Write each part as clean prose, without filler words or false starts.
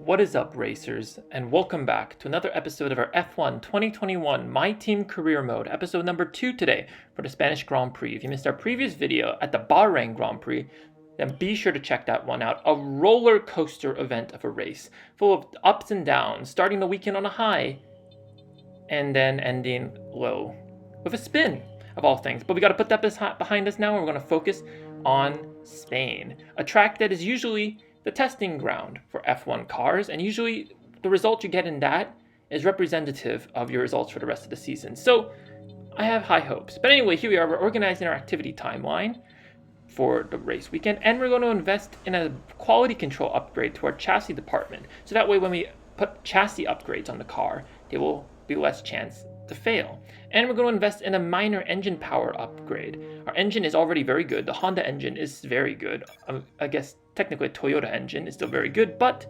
What is up, racers, and welcome back to another episode of our F1 2021 My Team Career Mode, episode number 2 today for the Spanish Grand Prix. If you missed our previous video at the Bahrain Grand Prix, then be sure to check that one out. A roller coaster event of a race, full of ups and downs, starting the weekend on a high, and then ending low, with a spin, of all things. But we got to put that behind us now, and we're going to focus on Spain, a track that is usually the testing ground for F1 cars, and usually the result you get in that is representative of your results for the rest of the season. So I have high hopes. But anyway, here we are. We're organizing our activity timeline for the race weekend, and we're going to invest in a quality control upgrade to our chassis department. So that way when we put chassis upgrades on the car, there will be less chance to fail. And we're going to invest in a minor engine power upgrade. Our engine is already very good. The Honda engine is very good. I guess technically a Toyota engine is still very good, but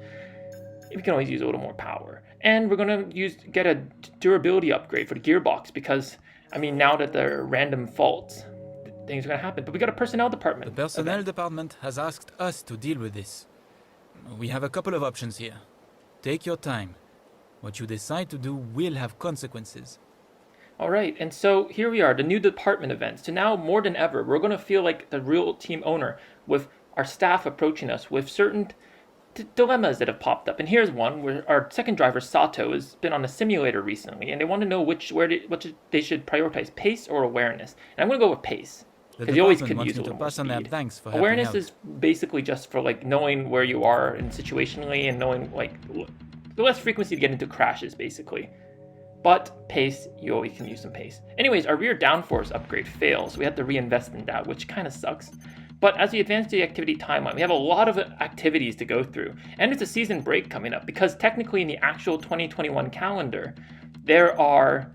we can always use a little more power. And we're going to get a durability upgrade for the gearbox because, I mean, now that there are random faults, things are going to happen. But we got a personnel department. The personnel department has asked us to deal with this. We have a couple of options here. Take your time. What you decide to do will have consequences. All right, and so here we are, the new department events. So now more than ever, we're going to feel like the real team owner with our staff approaching us with certain dilemmas that have popped up. And here's one where our second driver, Sato, has been on a simulator recently, and they want to know what they should prioritize, pace or awareness. And I'm going to go with pace, because you always could use a little more speed. Awareness is basically just for like knowing where you are and situationally and knowing like the less frequency to get into crashes, basically. But pace, you always can use some pace. Anyways, our rear downforce upgrade fails, so we have to reinvest in that, which kind of sucks. But as we advance to the activity timeline, we have a lot of activities to go through. And it's a season break coming up, because technically in the actual 2021 calendar, there are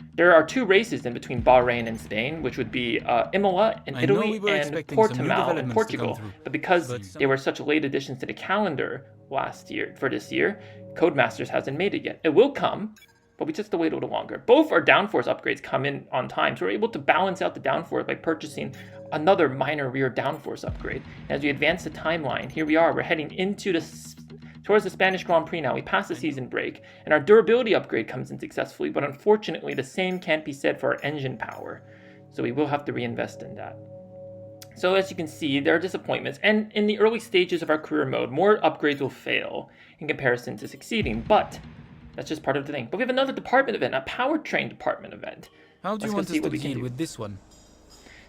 2 races in between Bahrain and Spain, which would be Imola in Italy and Portimao in Portugal. But because they were such late additions to the calendar for this year, Codemasters hasn't made it yet. It will come, but we just have to wait a little longer. Both our downforce upgrades come in on time, so we're able to balance out the downforce by purchasing another minor rear downforce upgrade. And as we advance the timeline, here we are, we're heading towards the Spanish Grand Prix now. We passed the season break, and our durability upgrade comes in successfully, but unfortunately the same can't be said for our engine power, so we will have to reinvest in that. So as you can see, there are disappointments, and in the early stages of our career mode, more upgrades will fail in comparison to succeeding, but that's just part of the thing. But we have another department event, a powertrain department event. How do you want us to deal with this one?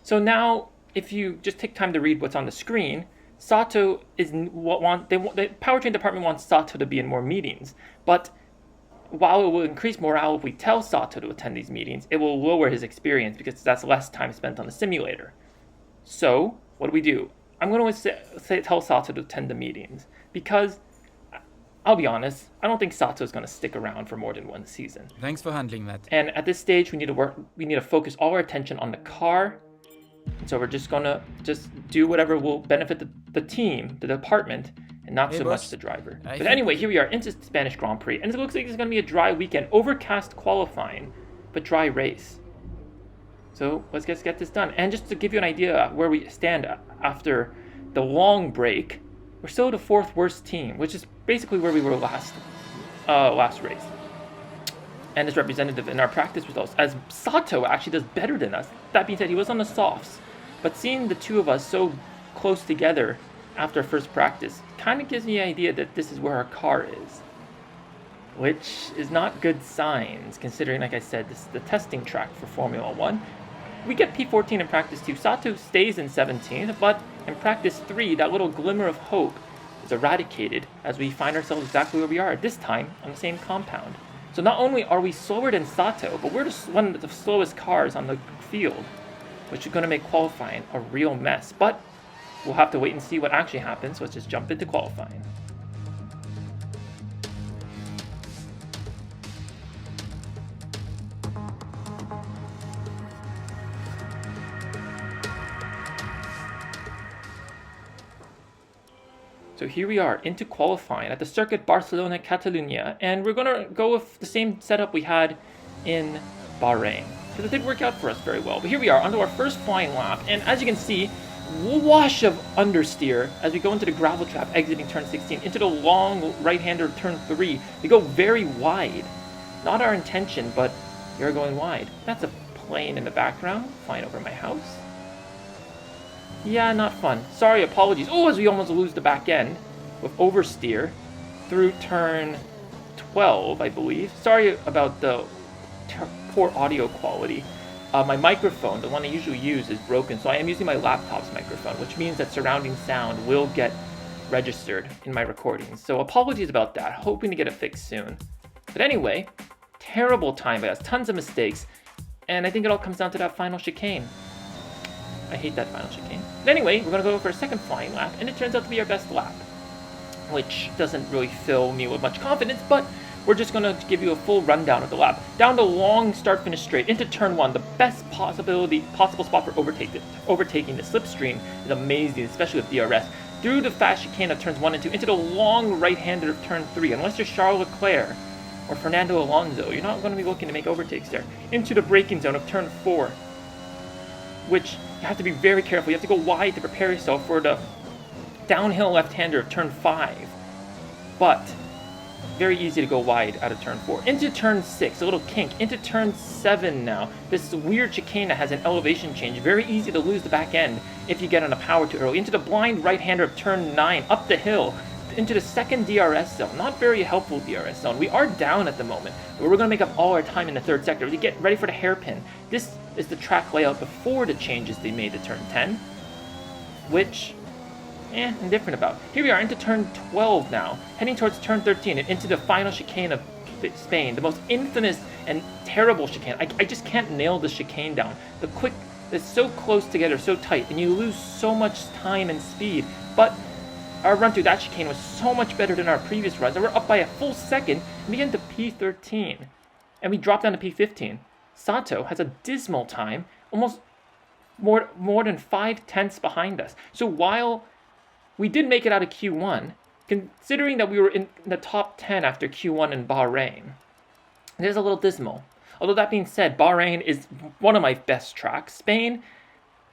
So now, if you just take time to read what's on the screen, Sato the powertrain department wants Sato to be in more meetings. But while it will increase morale if we tell Sato to attend these meetings, it will lower his experience because that's less time spent on the simulator. So what do? I'm going to tell Sato to attend the meetings because, I'll be honest, I don't think Sato is going to stick around for more than one season. Thanks for handling that. And at this stage, we need to focus all our attention on the car. And so we're just going to do whatever will benefit the team, the department, and not so much the driver. But anyway, here we are into the Spanish Grand Prix. And it looks like it's going to be a dry weekend. Overcast qualifying, but dry race. So let's get this done. And just to give you an idea where we stand after the long break, we're still the 4th worst team, which is basically where we were last race. And it's representative in our practice results, as Sato actually does better than us. That being said, he was on the softs, but seeing the two of us so close together after first practice kind of gives me an idea that this is where our car is, which is not good signs, considering, like I said, this is the testing track for Formula 1. We get P14 in practice 2. Sato stays in 17th, but in practice 3, that little glimmer of hope is eradicated as we find ourselves exactly where we are, this time on the same compound. So not only are we slower than Sato, but we're one of the slowest cars on the field, which is going to make qualifying a real mess. But we'll have to wait and see what actually happens, so let's just jump into qualifying. So here we are into qualifying at the Circuit Barcelona Catalunya, and we're going to go with the same setup we had in Bahrain, because it did work out for us very well. But here we are onto our first flying lap, and as you can see, wash of understeer as we go into the gravel trap exiting turn 16, into the long right-hander of turn 3. We go very wide. Not our intention, but you're going wide. That's a plane in the background flying over my house. Yeah, not fun. Sorry, apologies. Oh, as we almost lose the back end with oversteer through turn 12, I believe. Sorry about the poor audio quality. My microphone, the one I usually use, is broken, so I am using my laptop's microphone, which means that surrounding sound will get registered in my recordings. So apologies about that. Hoping to get it fixed soon. But anyway, terrible time by us. Tons of mistakes. And I think it all comes down to that final chicane. I hate that final chicane. But anyway, we're going to go for a second flying lap, and it turns out to be our best lap, which doesn't really fill me with much confidence, but we're just going to give you a full rundown of the lap. Down the long start-finish straight into turn 1, the best possible spot for overtaking the slipstream is amazing, especially with DRS. Through the fast chicane of turns 1 and 2, into the long right-hander of turn 3. Unless you're Charles Leclerc or Fernando Alonso, you're not going to be looking to make overtakes there. Into the braking zone of turn 4, which you have to be very careful. You have to go wide to prepare yourself for the downhill left-hander of turn 5. But very easy to go wide out of turn 4. Into turn 6, a little kink. Into turn 7 now. This weird chicane that has an elevation change. Very easy to lose the back end if you get on the power too early. Into the blind right-hander of turn 9, up the hill. Into the second DRS zone. Not very helpful DRS zone. We are down at the moment, but we're going to make up all our time in the third sector. We get ready for the hairpin. This is the track layout before the changes they made to turn 10, which indifferent about. Here we are into turn 12 now, heading towards turn 13 and into the final chicane of Spain, the most infamous and terrible chicane. I just can't nail the chicane down. The quick, it's so close together, so tight, and you lose so much time and speed. But our run through that chicane was so much better than our previous runs, and we're up by a full second, and we get into P13, and we drop down to P15. Sato has a dismal time, almost more than 5/10 behind us. So while we did make it out of Q1, considering that we were in the top 10 after Q1 in Bahrain. It is a little dismal. Although that being said, Bahrain is one of my best tracks. Spain,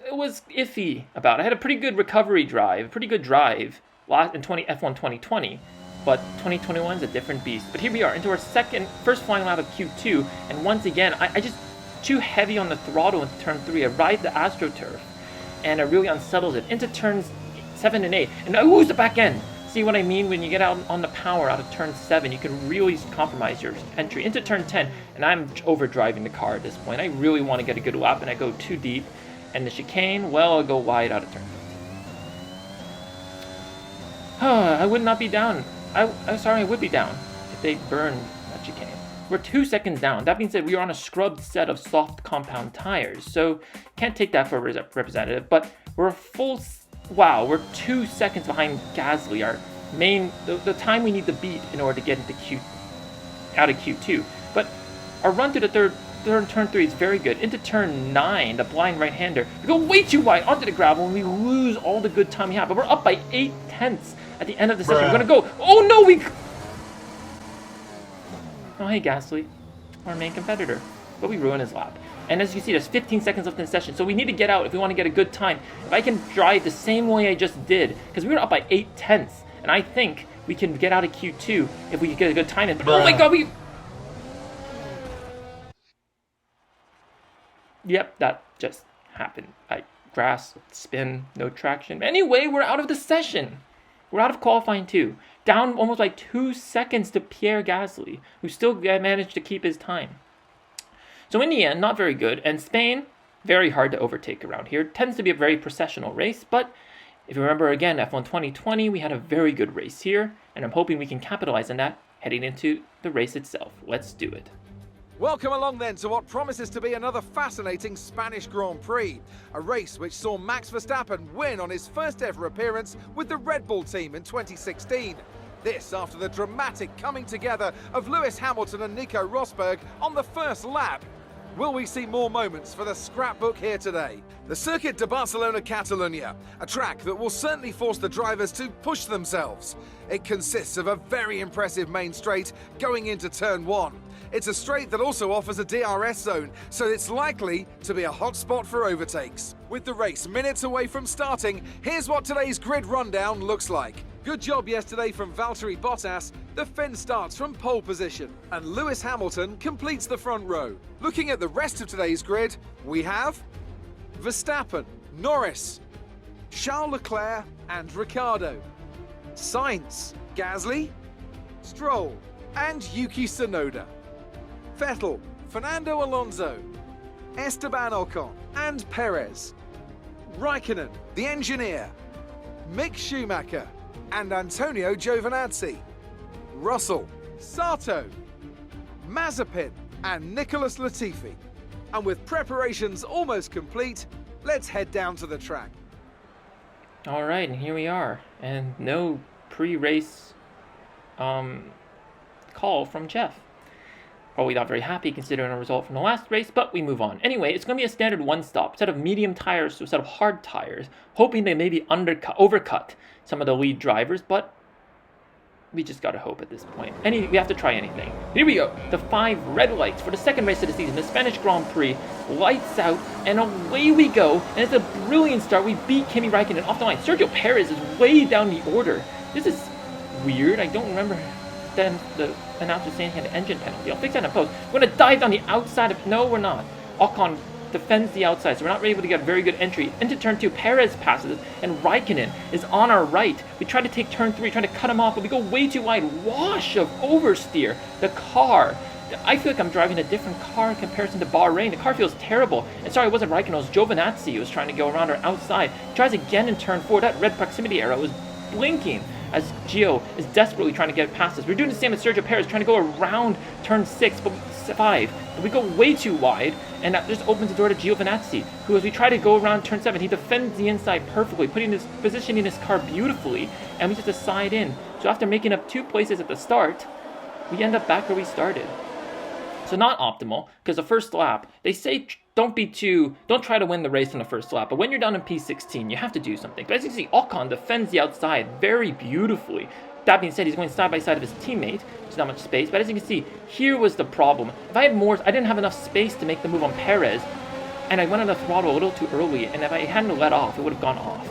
it was iffy about. I had a pretty good recovery drive, pretty good drive in F1 2020, but 2021 is a different beast. But here we are, into our first flying lap of Q2, and once again, I just too heavy on the throttle into turn 3. I ride the AstroTurf, and it really unsettles it. Into turns 7 and 8, and I lose the back end. See what I mean? When you get out on the power out of turn 7, you can really compromise your entry. Into turn 10, and I'm overdriving the car at this point. I really want to get a good lap, and I go too deep. And the chicane, well, I'll go wide out of turn 15. I would not be down. I'm sorry, I would be down if they burned that chicane. We're 2 seconds down. That being said, we are on a scrubbed set of soft compound tires, so can't take that for a representative, but we're a full... Wow, we're 2 seconds behind Gasly, our main, the time we need to beat in order to get into out of Q2. But our run through the turn 3 is very good. Into turn 9, the blind right-hander, we go way too wide onto the gravel and we lose all the good time we have. But we're up by 8/10 at the end of the session. We're gonna go. Oh no, Oh hey Gasly, our main competitor, but we ruined his lap. And as you see, there's 15 seconds left in the session, so we need to get out if we want to get a good time. If I can drive the same way I just did, because we were up by 8/10, and I think we can get out of Q2 if we get a good time in. But oh my god, Yep, that just happened. Grass, spin, no traction. Anyway, we're out of the session. We're out of qualifying too. Down almost like 2 seconds to Pierre Gasly, who still managed to keep his time. So in the end, not very good, and Spain, very hard to overtake around here. Tends to be a very processional race, but if you remember again, F1 2020, we had a very good race here, and I'm hoping we can capitalize on that heading into the race itself. Let's do it. Welcome along then to what promises to be another fascinating Spanish Grand Prix, a race which saw Max Verstappen win on his first ever appearance with the Red Bull team in 2016. This after the dramatic coming together of Lewis Hamilton and Nico Rosberg on the first lap. Will we see more moments for the scrapbook here today? The Circuit de Barcelona-Catalunya, a track that will certainly force the drivers to push themselves. It consists of a very impressive main straight going into turn 1. It's a straight that also offers a DRS zone, so it's likely to be a hot spot for overtakes. With the race minutes away from starting, here's what today's grid rundown looks like. Good job yesterday from Valtteri Bottas. The Finn starts from pole position, and Lewis Hamilton completes the front row. Looking at the rest of today's grid, we have Verstappen, Norris, Charles Leclerc and Ricciardo, Sainz, Gasly, Stroll and Yuki Tsunoda, Vettel, Fernando Alonso, Esteban Ocon and Perez, Raikkonen, the engineer, Mick Schumacher and Antonio Giovinazzi, Russell, Sato, Mazepin and Nicholas Latifi. And with preparations almost complete, let's head down to the track. Alright, and here we are. And no pre-race call from Jeff. Probably not very happy considering our result from the last race, but we move on. Anyway, it's going to be a standard one-stop, set of medium tires to a set of hard tires, hoping they maybe overcut some of the lead drivers, but we just gotta hope at this point. We have to try anything. Here we go. The 5 red lights for the second race of the season, the Spanish Grand Prix. Lights out, and away we go. And it's a brilliant start. We beat Kimi Raikkonen off the line. Sergio Perez is way down the order. This is weird. I don't remember then the announcer saying he had an engine penalty. I'll fix that in post. We're gonna dive down the outside of... No, we're not. Ocon defends the outside, so we're not able to get a very good entry. Into turn 2, Perez passes, and Raikkonen is on our right. We try to take turn 3, trying to cut him off, but we go way too wide. Wash of oversteer. The car. I feel like I'm driving a different car in comparison to Bahrain. The car feels terrible. And sorry, it wasn't Raikkonen, it was Giovinazzi who was trying to go around our outside. Tries again in turn 4. That red proximity arrow was blinking as Gio is desperately trying to get past us. We're doing the same as Sergio Perez, trying to go around turn 6, but 5. But we go way too wide, and that just opens the door to Giovinazzi, who, as we try to go around turn 7, he defends the inside perfectly, positioning his car beautifully, and we just decide in. So after making up 2 places at the start, we end up back where we started. So not optimal, because the first lap, they say don't try to win the race on the first lap, but when you're down in P16, you have to do something. But as you can see, Ocon defends the outside very beautifully. That being said, he's going side by side of his teammate. There's not much space, but as you can see, here was the problem. If I had more, I didn't have enough space to make the move on Perez, and I went on the throttle a little too early, and if I hadn't let off, it would have gone off,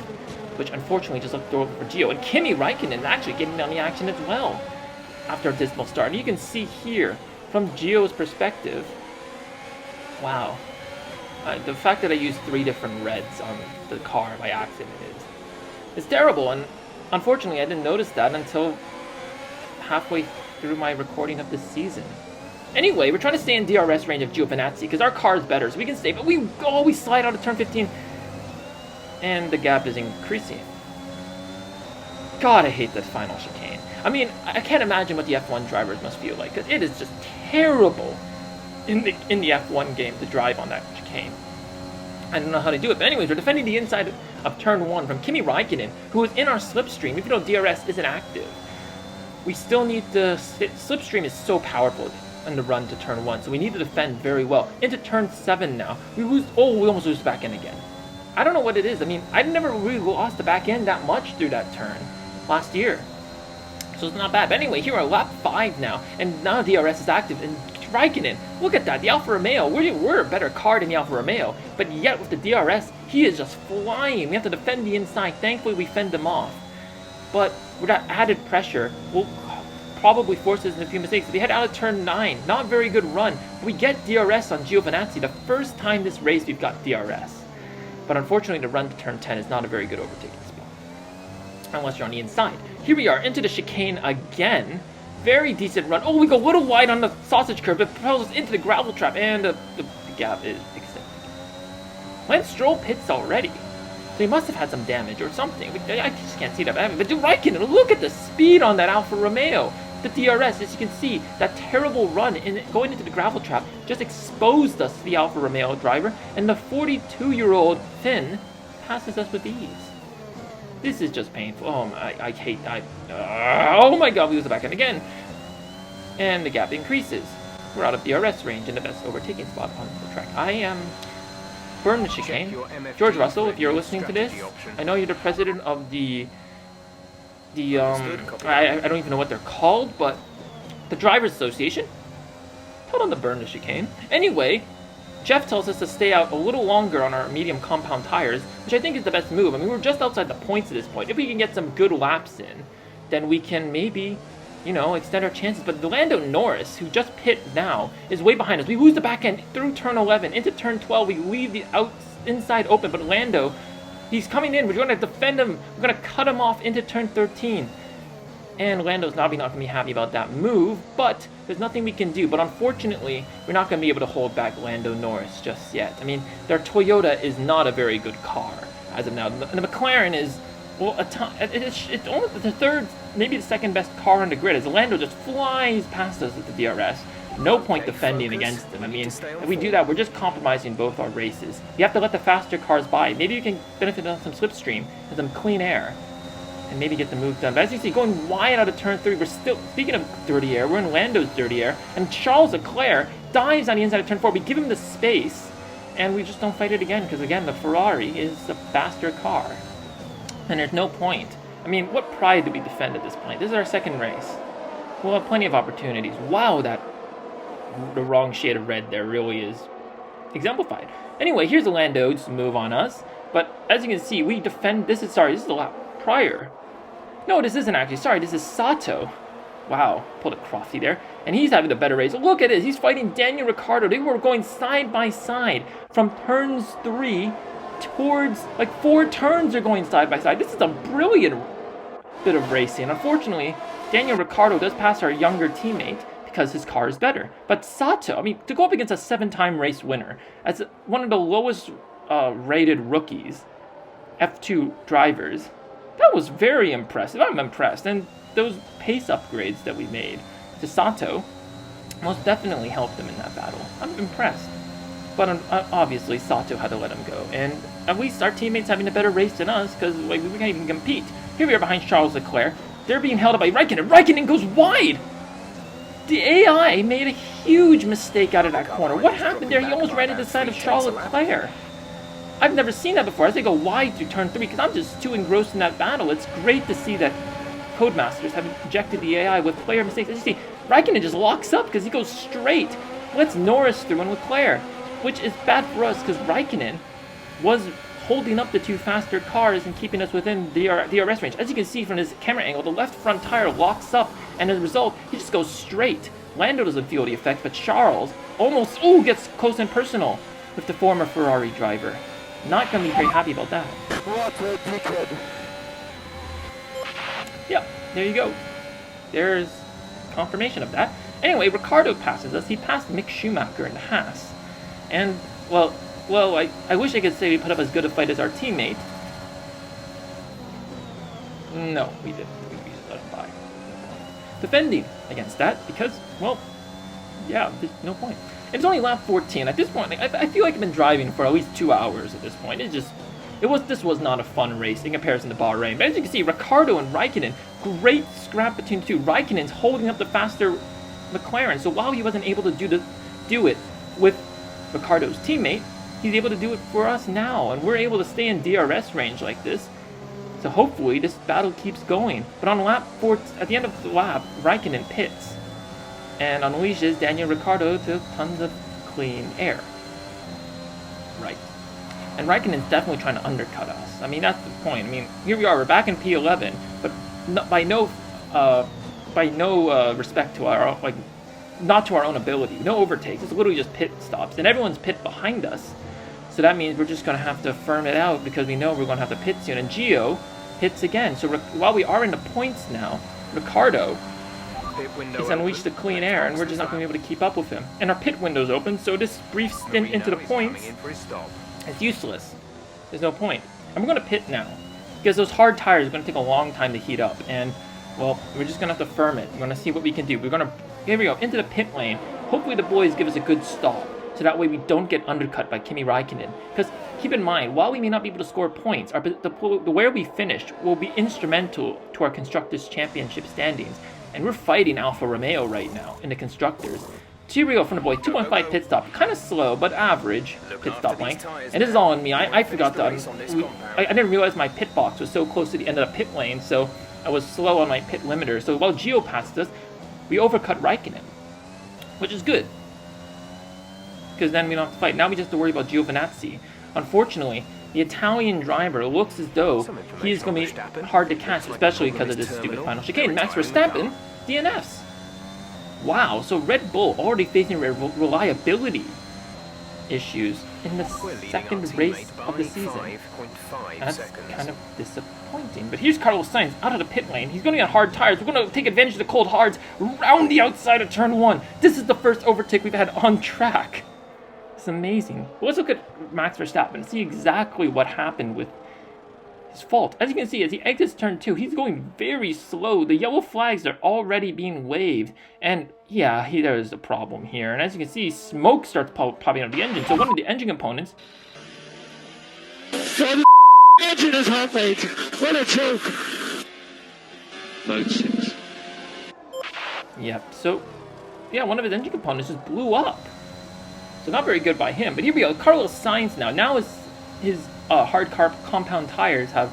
which unfortunately just left the door for Gio. And Kimi Raikkonen is actually getting on the action as well after a dismal start. And you can see here, from Gio's perspective, wow. The fact that I used 3 different reds on the car by accident is terrible, and unfortunately I didn't notice that until halfway through my recording of this season. Anyway, we're trying to stay in DRS range of Giovinazzi because our car is better, so we can stay, but we slide out of turn 15, and the gap is increasing. God, I hate this final chicane. I mean, I can't imagine what the F1 drivers must feel like, because it is just terrible in the F1 game to drive on that chicane. I don't know how to do it, but anyways, we're defending the inside of turn 1 from Kimi Raikkonen, who is in our slipstream, even though DRS isn't active. We still need to... Slipstream is so powerful in the run to turn 1, so we need to defend very well. Into turn 7 now. We almost lose the back end again. I don't know what it is. I mean, I never really lost the back end that much through that turn last year. So it's not bad. But anyway, here are lap 5 now, and now DRS is active, and Raikkonen, look at that, the Alfa Romeo, we're a better car than the Alfa Romeo, but yet with the DRS, he is just flying. We have to defend the inside. Thankfully, we fend him off. But with that added pressure, we'll probably force us into a few mistakes. We head out of turn 9, not very good run. We get DRS on Giovinazzi, the first time this race we've got DRS. But unfortunately, the run to turn 10 is not a very good overtaking spot, unless you're on the inside. Here we are, into the chicane again. Very decent run. Oh, we go a little wide on the sausage curve. It propels us into the gravel trap, and the gap is extended. Lance Stroll pits already, so he must have had some damage or something. I just can't see that. But Raikkonen, look at the speed on that Alfa Romeo. The DRS, as you can see, that terrible run going into the gravel trap just exposed us to the Alfa Romeo driver, and the 42-year-old Finn passes us with ease. This is just painful. Oh, I hate that. Oh my god, we lose the back end again. And the gap increases. We're out of DRS range in the best overtaking spot on the track. I am... burn the chicane. George Russell, if you're listening to this, I know you're the president of the I don't even know what they're called, but the Drivers Association. Held on the burn the chicane. Anyway, Jeff tells us to stay out a little longer on our medium compound tires, which I think is the best move. I mean, we're just outside the points at this point. If we can get some good laps in, then we can maybe, you know, extend our chances. But Lando Norris, who just pit now, is way behind us. We lose the back end through turn 11. Into turn 12, we leave the inside open. But Lando, he's coming in. We're going to defend him. We're going to cut him off into turn 13. And Lando's not going to be happy about that move, but there's nothing we can do. But unfortunately, we're not going to be able to hold back Lando Norris just yet. I mean, their Toyota is not a very good car as of now. And the McLaren is, well, it's almost the third, maybe the second best car on the grid, as Lando just flies past us with the DRS. No point defending against them. I mean, if we do that, we're just compromising both our races. You have to let the faster cars by. Maybe you can benefit on some slipstream and some clean air, and maybe get the move done. But as you see, going wide out of turn 3, we're still, speaking of dirty air, we're in Lando's dirty air, and Charles Leclerc dives on the inside of turn 4. We give him the space, and we just don't fight it again, because again, the Ferrari is a faster car. And there's no point. I mean, what pride do we defend at this point? This is our second race. We'll have plenty of opportunities. Wow, the wrong shade of red there really is exemplified. Anyway, here's the Lando's move on us, but as you can see, we defend, this is the lap prior. No, this isn't actually. Sorry, this is Sato. Wow, pulled a Crofty there. And he's having the better race. Look at this. He's fighting Daniel Ricciardo. They were going side by side from turns 3 towards, like 4 turns are going side by side. This is a brilliant bit of racing. Unfortunately, Daniel Ricciardo does pass our younger teammate because his car is better. But Sato, I mean, to go up against a 7-time race winner, as one of the lowest rated rookies, F2 drivers, that was very impressive. I'm impressed. And those pace upgrades that we made to Sato most definitely helped him in that battle. I'm impressed. But obviously, Sato had to let him go. And at least our teammates having a better race than us, because like, we can't even compete. Here we are behind Charles Leclerc. They're being held up by Raikkonen. Raikkonen goes wide! The AI made a huge mistake out of that corner. What happened there? He almost ran into the side of Charles Leclerc. I've never seen that before. As they go wide through turn 3, because I'm just too engrossed in that battle. It's great to see that Codemasters have injected the AI with player mistakes. As you see, Raikkonen just locks up because he goes straight. Lets Norris through and Leclerc, which is bad for us because Raikkonen was holding up the 2 faster cars and keeping us within the DRS range. As you can see from this camera angle, the left front tire locks up, and as a result, he just goes straight. Lando doesn't feel the effect, but Charles almost, gets close and personal with the former Ferrari driver. Not going to be very happy about that. Yeah, there you go. There's confirmation of that. Anyway, Ricciardo passes us. He passed Mick Schumacher in the Haas. And, well, I wish I could say we put up as good a fight as our teammate. No, we didn't. We just let him by. Defending against that because, well, yeah, there's no point. It's only lap 14. At this point, I feel like I've been driving for at least 2 hours at this point. This was not a fun race in comparison to Bahrain. But as you can see, Ricciardo and Raikkonen, great scrap between the two. Raikkonen's holding up the faster McLaren. So while he wasn't able to do it with Ricciardo's teammate, he's able to do it for us now. And we're able to stay in DRS range like this. So hopefully this battle keeps going. But on lap 4, at the end of the lap, Raikkonen pits and unleashes Daniel Ricciardo to tons of clean air. Right. And Raikkonen's definitely trying to undercut us. I mean, that's the point. I mean, here we are, we're back in P11, but by no respect to our, not to our own ability. No overtakes. It's literally just pit stops. And everyone's pit behind us. So that means we're just going to have to firm it out because we know we're going to have to pit soon. And Gio hits again. So while we are in the points now, Ricciardo is unleashed the clean air, and we're just not going to be able to keep up with him. And our pit window's open, so this brief stint into the points is useless. There's no point. And we're going to pit now, because those hard tires are going to take a long time to heat up, and, well, we're just going to have to firm it. We're going to see what we can do. Here we go, into the pit lane. Hopefully the boys give us a good stop, so that way we don't get undercut by Kimi Raikkonen. Because keep in mind, while we may not be able to score points, the where we finished will be instrumental to our Constructors' Championship standings. And we're fighting Alfa Romeo right now in the Constructors. Here we go from the boys, 2.5 pit stop. Kind of slow, but average pit stop length. And this is all on me. I forgot to... I didn't realize my pit box was so close to the end of the pit lane, so I was slow on my pit limiter. So while Gio passed us, we overcut Raikkonen, which is good. because then we don't have to fight. Now we just have to worry about Giovinazzi. Unfortunately, the Italian driver looks as though he's going to be hard to catch, especially because of this stupid final chicane. Max Verstappen, DNFs. Wow, so Red Bull already facing reliability issues in the second race of the season. That's kind of disappointing. But here's Carlos Sainz out of the pit lane. He's going to get hard tires. We're going to take advantage of the cold hards round the outside of turn 1. This is the first overtake we've had on track. It's amazing. Well, let's look at Max Verstappen and see exactly what happened with his fault. As you can see, as he exits turn 2, he's going very slow. The yellow flags are already being waved. And yeah, there's a problem here. And as you can see, smoke starts popping out of the engine. So one of the engine components... So the engine is hot, mate. What a joke. Mode 6. Yep, so... yeah, one of his engine components just blew up. So not very good by him. But here we go, Carlos Sainz now. Now his hard compound tires have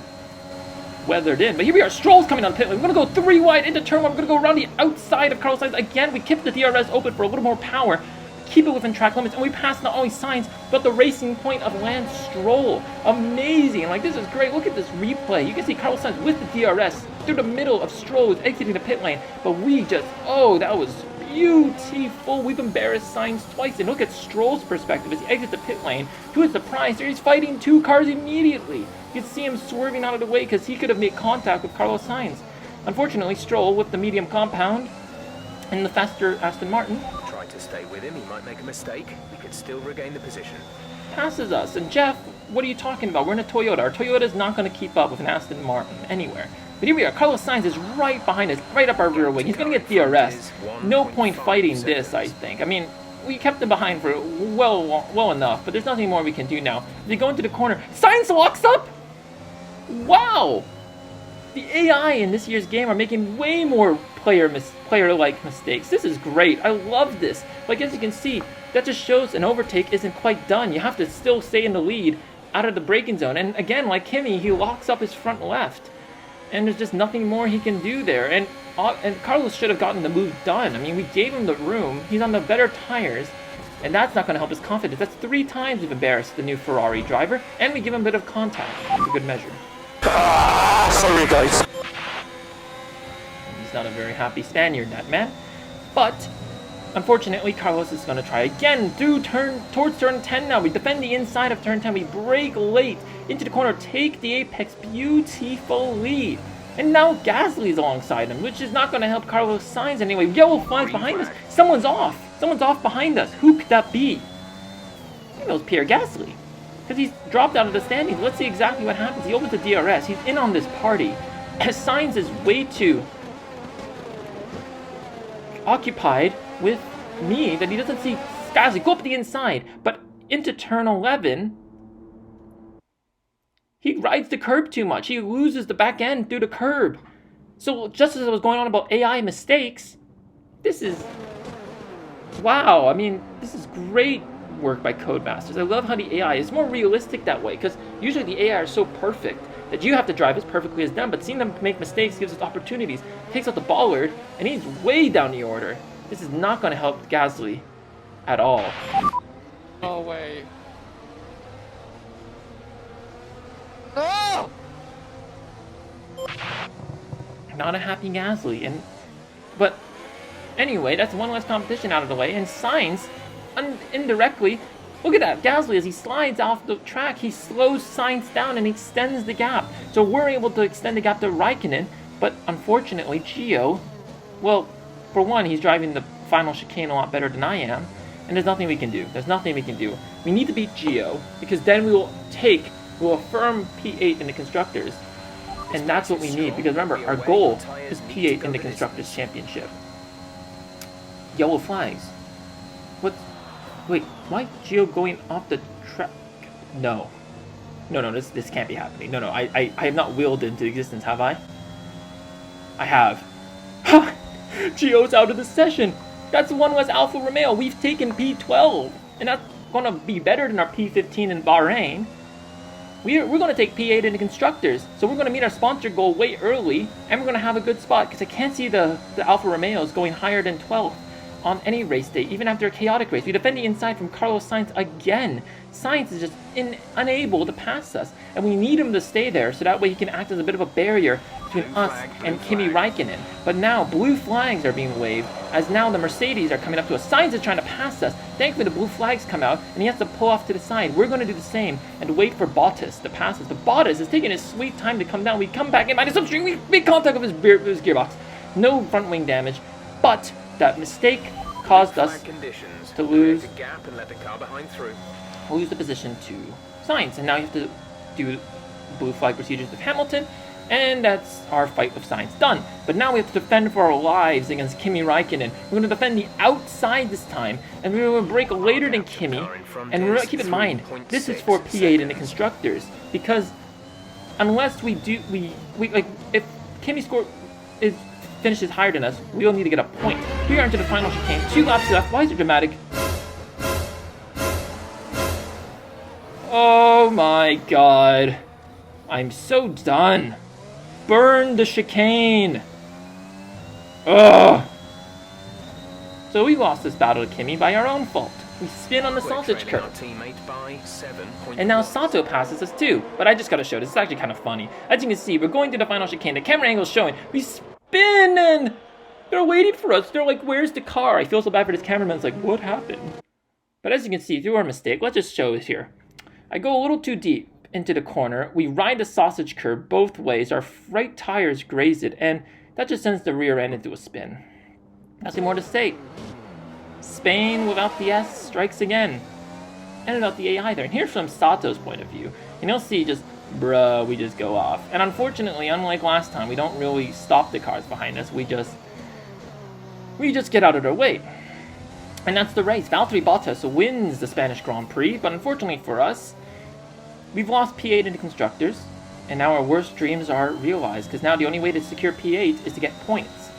weathered in. But here we are, Stroll's coming on pit lane. We're going to go 3 wide into turn 1. We're going to go around the outside of Carlos Sainz. Again, we keep the DRS open for a little more power. Keep it within track limits. And we pass not only Sainz, but the racing point of Lance Stroll. Amazing. Like, this is great. Look at this replay. You can see Carlos Sainz with the DRS through the middle of Stroll exiting the pit lane. But we just, oh, that was beautiful. We've embarrassed Sainz twice. And look at Stroll's perspective as he exits the pit lane. To his surprise, he's fighting 2 cars immediately. You can see him swerving out of the way because he could have made contact with Carlos Sainz. Unfortunately, Stroll with the medium compound and the faster Aston Martin Try to stay with him, he might make a mistake. We could still regain the position. passes us. And Jeff, what are you talking about? We're in a Toyota. Our Toyota is not going to keep up with an Aston Martin anywhere. But here we are. Carlos Sainz is right behind us, right up our rear wing. He's going to get DRS. No point fighting this, I think. I mean, we kept him behind for well enough, but there's nothing more we can do now. As we go into the corner, Sainz locks up! Wow! The AI in this year's game are making way more player-like mistakes. This is great. I love this. Like, as you can see, that just shows an overtake isn't quite done. You have to still stay in the lead out of the braking zone. And again, like Kimi, he locks up his front left. And there's just nothing more he can do there. And Carlos should have gotten the move done. I mean, we gave him the room. He's on the better tires. And that's not going to help his confidence. That's 3 times we've embarrassed the new Ferrari driver. And we give him a bit of contact. It's a good measure. Sorry, guys. He's not a very happy Spaniard, that man. But, unfortunately, Carlos is going to try again towards turn 10 now. We defend the inside of turn 10. We brake late into the corner, take the apex beautifully. And now Gasly's alongside him, which is not going to help Carlos Sainz anyway. Yellow flags behind us. Someone's off. Someone's off behind us. Who could that be? I think it was Pierre Gasly. Because he's dropped out of the standings. Let's see exactly what happens. He opens the DRS. He's in on this party. As Sainz is way too occupied with me that he doesn't see Gasly go up the inside. But into turn 11, he rides the curb too much. He loses the back end through the curb. So just as I was going on about AI mistakes, this is... wow, I mean, this is great work by Codemasters. I love how the AI is more realistic that way, because usually the AI are so perfect that you have to drive as perfectly as them, but seeing them make mistakes gives us opportunities. Takes out the bollard, and he's way down the order. This is not going to help Gasly at all. No way. Oh! Not a happy Gasly, but anyway, that's one less competition out of the way, and Sainz, indirectly, look at that, Gasly, as he slides off the track, he slows Sainz down and extends the gap. So we're able to extend the gap to Raikkonen, but unfortunately, Gio, well, for one, he's driving the final chicane a lot better than I am, and there's nothing we can do. There's nothing we can do. We need to beat Gio, because then we'll affirm P8 in the Constructors, and that's what we need, because remember, our goal is P8 in the Constructors Championship. Yellow flags. What? Wait, why Gio going off the track? No, this can't be happening. No, I have not willed into existence, have I? I have. Ha! Gio's out of the session. That's one less Alfa Romeo. We've taken P12, and that's going to be better than our P15 in Bahrain. We're going to take P8 in the Constructors, so we're going to meet our sponsor goal way early, and we're going to have a good spot, because I can't see the Alfa Romeos going higher than 12. on any race day, even after a chaotic race. We defend the inside from Carlos Sainz again. Sainz is just unable to pass us, and we need him to stay there so that way he can act as a bit of a barrier between us and Kimi Räikkönen. But now blue flags are being waved as now the Mercedes are coming up to us. Sainz is trying to pass us. Thankfully the blue flags come out and he has to pull off to the side. We're going to do the same and wait for Bottas to pass us. But Bottas is taking his sweet time to come down. We come back in minus upstream. We make contact with his gearbox. No front wing damage, but that mistake caused us to lose the position to Sainz, and now you have to do blue flag procedures with Hamilton, and that's our fight with Sainz done. But now we have to defend for our lives against Kimi Räikkönen. We're going to defend the outside this time, and we're going to break later than Kimi. And we're keep in mind, this is for P8 in the constructors, because unless we do, like if Kimi finishes higher than us, we'll need to get a point. We are into the final chicane. 2 laps left. Why is it dramatic? Oh my god. I'm so done. Burn the chicane. Ugh. So we lost this battle to Kimi by our own fault. We spin on the sausage curve. And now Sato passes us too. But I just gotta show this. It's actually kind of funny. As you can see, we're going to the final chicane. The camera angle is showing. We spin and they're waiting for us. They're like, where's the car? I feel so bad for this cameraman. It's like, what happened? But as you can see, through our mistake, let's just show this here. I go a little too deep into the corner. We ride the sausage curve both ways. Our right tires graze it, and that just sends the rear end into a spin. Nothing more to say. Spain without the S strikes again. And without the A either. And here's from Sato's point of view. And he'll see just, bruh, we just go off. And unfortunately, unlike last time, we don't really stop the cars behind us. We just get out of their way. And that's the race. Valtteri Bottas wins the Spanish Grand Prix, but unfortunately for us, we've lost P8 in the constructors, and now our worst dreams are realized, because now the only way to secure P8 is to get points.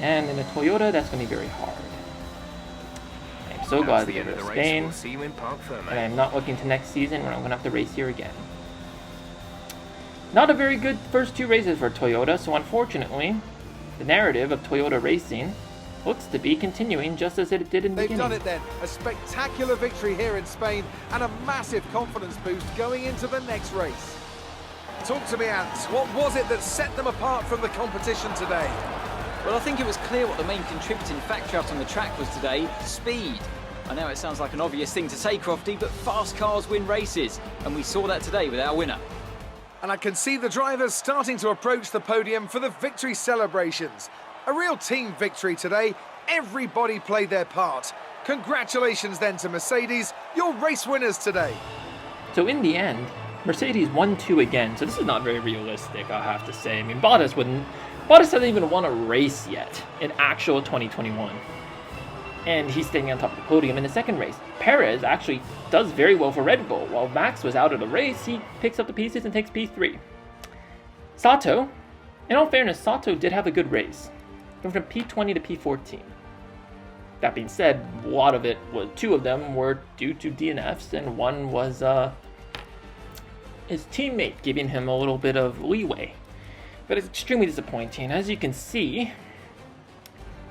And in a Toyota, that's going to be very hard. I'm so glad to get rid of Spain, and I'm not looking to next season when I'm going to have to race here again. Not a very good first 2 races for Toyota, so unfortunately, the narrative of Toyota racing looks to be continuing just as it did in the beginning. They've done it then. A spectacular victory here in Spain and a massive confidence boost going into the next race. Talk to me, Ant. What was it that set them apart from the competition today? Well, I think it was clear what the main contributing factor out on the track was today: speed. I know it sounds like an obvious thing to say, Crofty, but fast cars win races, and we saw that today with our winner. And I can see the drivers starting to approach the podium for the victory celebrations. A real team victory today. Everybody played their part. Congratulations then to Mercedes, your race winners today. So in the end, Mercedes won 2 again. So this is not very realistic, I have to say. I mean, Bottas hasn't even won a race yet in actual 2021. And he's staying on top of the podium in the second race. Perez actually does very well for Red Bull. While Max was out of the race, he picks up the pieces and takes P3. Sato, in all fairness, Sato did have a good race. Went from P20 to P14. That being said, a lot of it was 2 of them were due to DNFs, and 1 was his teammate giving him a little bit of leeway. But it's extremely disappointing. As you can see,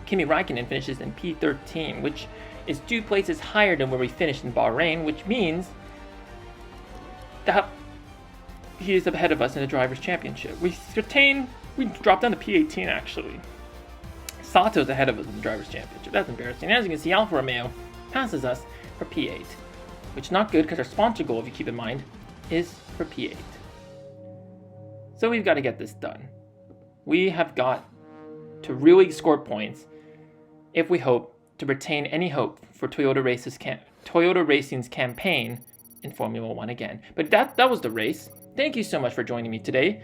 Kimi Räikkönen finishes in P13, which is 2 places higher than where we finished in Bahrain, which means that he is ahead of us in the Drivers' Championship. We dropped down to P18 actually. Sato's ahead of us in the Drivers' Championship. That's embarrassing. As you can see, Alfa Romeo passes us for P8, which is not good because our sponsor goal, if you keep in mind, is for P8. So we've got to get this done. We have got to really score points if we hope to retain any hope for Toyota Racing's campaign in Formula 1 again. But that was the race. Thank you so much for joining me today.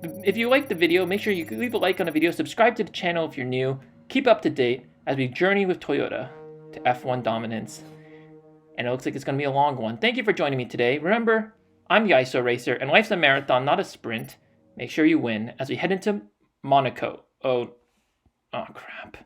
If you liked the video, make sure you leave a like on the video, subscribe to the channel if you're new, keep up to date as we journey with Toyota to F1 dominance. And it looks like it's going to be a long one. Thank you for joining me today. Remember, I'm the ISO Racer, and life's a marathon, not a sprint. Make sure you win as we head into Monaco. Oh crap.